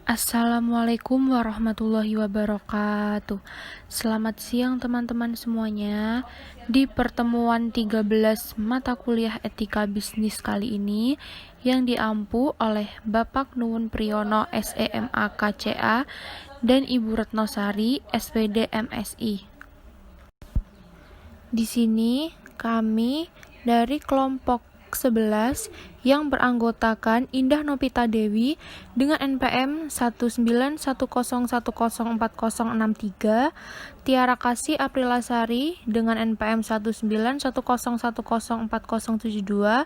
Assalamualaikum warahmatullahi wabarakatuh. Selamat siang teman-teman semuanya. Di pertemuan 13 mata kuliah etika bisnis kali ini yang diampu oleh Bapak Nuwun Priyono SEMA KCA dan Ibu Retnosari SPD MSI. Di sini kami dari kelompok 11 yang beranggotakan Indah Nopita Dewi dengan NPM 19101040063, Tiara Kasih Aprilasari dengan NPM 19101040072,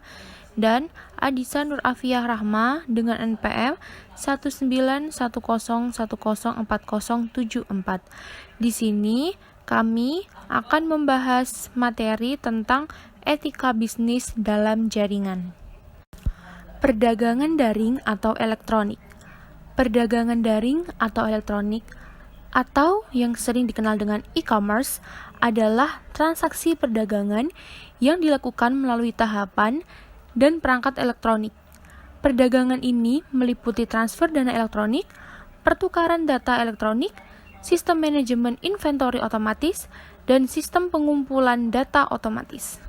dan Adisa Nur Afiyah Rahma dengan NPM 19101040074. Di sini kami akan membahas materi tentang etika bisnis dalam jaringan. Perdagangan daring atau elektronik. Perdagangan daring atau elektronik atau yang sering dikenal dengan e-commerce adalah transaksi perdagangan yang dilakukan melalui tahapan dan perangkat elektronik. Perdagangan ini meliputi transfer dana elektronik, pertukaran data elektronik, sistem manajemen inventory otomatis, dan sistem pengumpulan data otomatis.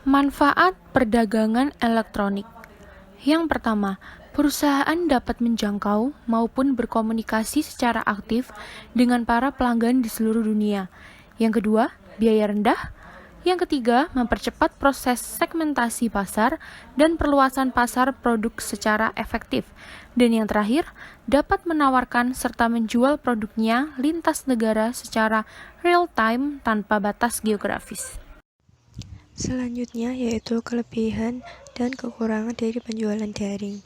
Manfaat perdagangan elektronik. Yang pertama, perusahaan dapat menjangkau maupun berkomunikasi secara aktif dengan para pelanggan di seluruh dunia. Yang kedua, biaya rendah. Yang ketiga, mempercepat proses segmentasi pasar dan perluasan pasar produk secara efektif. Dan yang terakhir, dapat menawarkan serta menjual produknya lintas negara secara real-time tanpa batas geografis. Selanjutnya yaitu kelebihan dan kekurangan dari penjualan daring.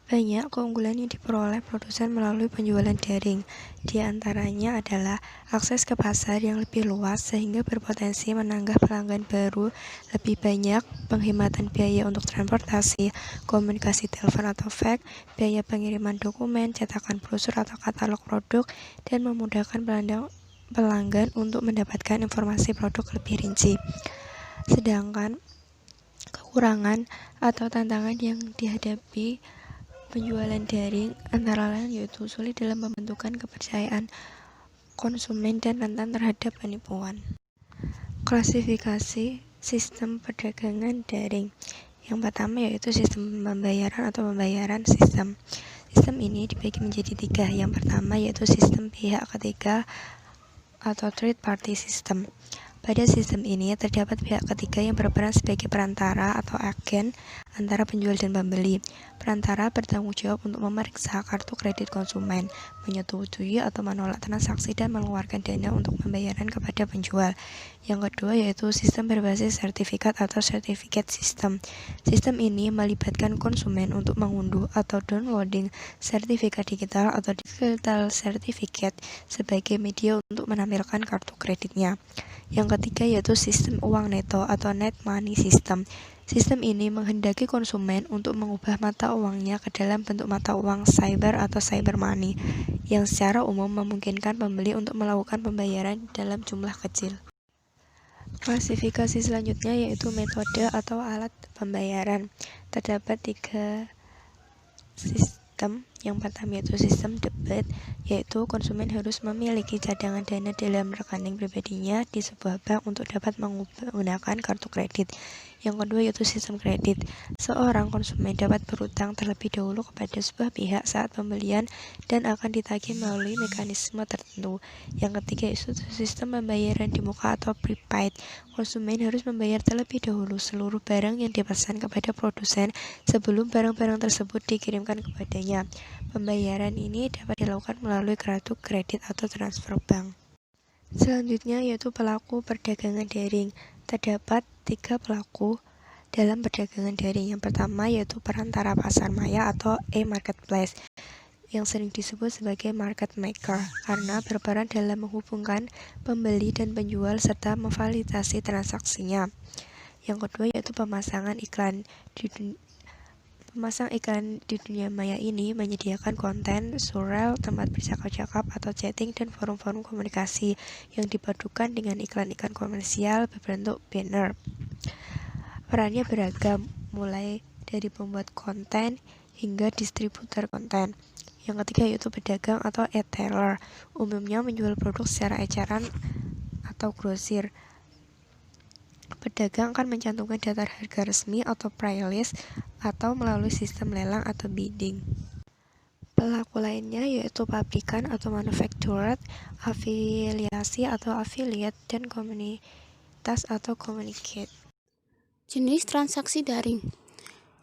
Banyak keunggulan yang diperoleh produsen melalui penjualan daring. Di antaranya adalah akses ke pasar yang lebih luas sehingga berpotensi menambah pelanggan baru lebih banyak, penghematan biaya untuk transportasi, komunikasi telepon atau fax, biaya pengiriman dokumen, cetakan brosur atau katalog produk, dan memudahkan pelanggan untuk mendapatkan informasi produk lebih rinci. Sedangkan kekurangan atau tantangan yang dihadapi penjualan daring antara lain yaitu sulit dalam membentukkan kepercayaan konsumen dan rentan terhadap penipuan. Klasifikasi sistem perdagangan daring. Yang pertama yaitu sistem pembayaran atau pembayaran sistem. Sistem ini dibagi menjadi 3. Yang pertama yaitu sistem pihak ketiga atau third party system. Pada sistem ini terdapat pihak ketiga yang berperan sebagai perantara atau agen antara penjual dan pembeli. Perantara bertanggung jawab untuk memeriksa kartu kredit konsumen, menyetujui atau menolak transaksi dan mengeluarkan dana untuk pembayaran kepada penjual. Yang kedua yaitu sistem berbasis sertifikat atau certificate system. Sistem ini melibatkan konsumen untuk mengunduh atau downloading sertifikat digital atau digital certificate sebagai media untuk menampilkan kartu kreditnya. Yang ketiga yaitu sistem uang neto atau net money system. Sistem ini menghendaki konsumen untuk mengubah mata uangnya ke dalam bentuk mata uang cyber atau cyber money, yang secara umum memungkinkan pembeli untuk melakukan pembayaran dalam jumlah kecil. Klasifikasi selanjutnya yaitu metode atau alat pembayaran. Terdapat 3 sistem. Yang pertama yaitu sistem debit, yaitu konsumen harus memiliki cadangan dana dalam rekening pribadinya di sebuah bank untuk dapat menggunakan kartu kredit. Yang kedua yaitu sistem kredit. Seorang konsumen dapat berutang terlebih dahulu kepada sebuah pihak saat pembelian dan akan ditagih melalui mekanisme tertentu. Yang ketiga yaitu sistem pembayaran di muka atau prepaid. Konsumen harus membayar terlebih dahulu seluruh barang yang dipesan kepada produsen sebelum barang-barang tersebut dikirimkan kepadanya. Pembayaran ini dapat dilakukan melalui kartu kredit atau transfer bank. Selanjutnya yaitu pelaku perdagangan daring. Terdapat 3 pelaku dalam perdagangan daring. Yang pertama yaitu perantara pasar maya atau e-marketplace, yang sering disebut sebagai market maker karena berperan dalam menghubungkan pembeli dan penjual serta memfasilitasi transaksinya. Yang kedua yaitu pemasangan iklan. Pemasang iklan di dunia maya ini menyediakan konten, surel, tempat bercakap-cakap atau chatting, dan forum-forum komunikasi yang dipadukan dengan iklan-iklan komersial berbentuk banner. Perannya beragam, mulai dari pembuat konten hingga distributor konten. Yang ketiga yaitu pedagang atau e-tailer, umumnya menjual produk secara eceran atau grosir. Pedagang akan mencantumkan daftar harga resmi atau price list atau melalui sistem lelang atau bidding. Pelaku lainnya yaitu pabrikan atau manufacturer, afiliasi atau affiliate, dan komunitas atau communicate. Jenis transaksi daring.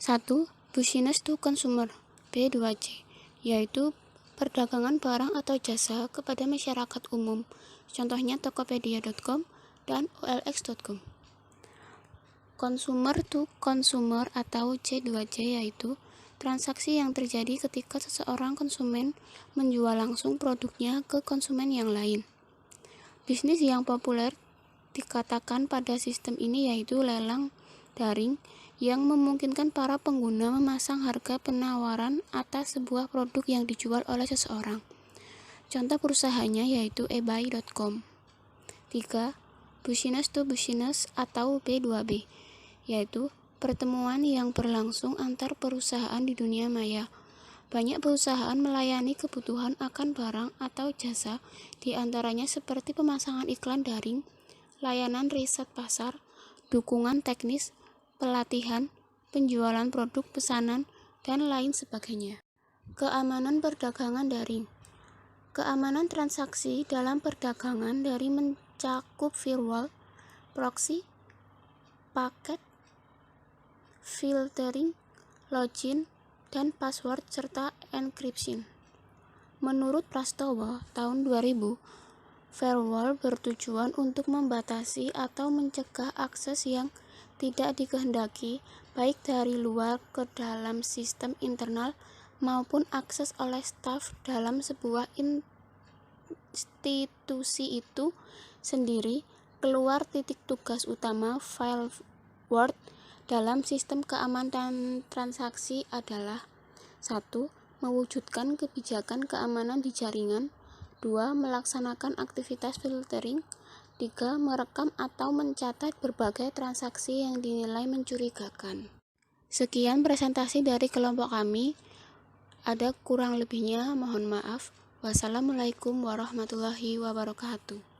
1. Business to consumer, B2C, yaitu perdagangan barang atau jasa kepada masyarakat umum. Contohnya tokopedia.com dan olx.com. Consumer to consumer atau C2C yaitu transaksi yang terjadi ketika seseorang konsumen menjual langsung produknya ke konsumen yang lain. Bisnis yang populer dikatakan pada sistem ini yaitu lelang daring yang memungkinkan para pengguna memasang harga penawaran atas sebuah produk yang dijual oleh seseorang. Contoh perusahaannya yaitu ebay.com. 3. Business to business atau B2B, yaitu pertemuan yang berlangsung antar perusahaan di dunia maya. Banyak perusahaan melayani kebutuhan akan barang atau jasa, di antaranya seperti pemasangan iklan daring, layanan riset pasar, dukungan teknis, pelatihan, penjualan produk pesanan, dan lain sebagainya. Keamanan perdagangan daring. Keamanan transaksi dalam perdagangan dari mencakup firewall, proxy, paket, filtering, login, dan password serta encryption. Menurut Prastowo tahun 2000, firewall bertujuan untuk membatasi atau mencegah akses yang tidak dikehendaki baik dari luar ke dalam sistem internal maupun akses oleh staf dalam sebuah institusi itu sendiri keluar titik tugas utama firewall dalam sistem keamanan transaksi adalah 1. Mewujudkan kebijakan keamanan di jaringan. 2. Melaksanakan aktivitas filtering. 3. Merekam atau mencatat berbagai transaksi yang dinilai mencurigakan. Sekian presentasi dari kelompok kami. Ada kurang lebihnya, mohon maaf. Wassalamualaikum warahmatullahi wabarakatuh.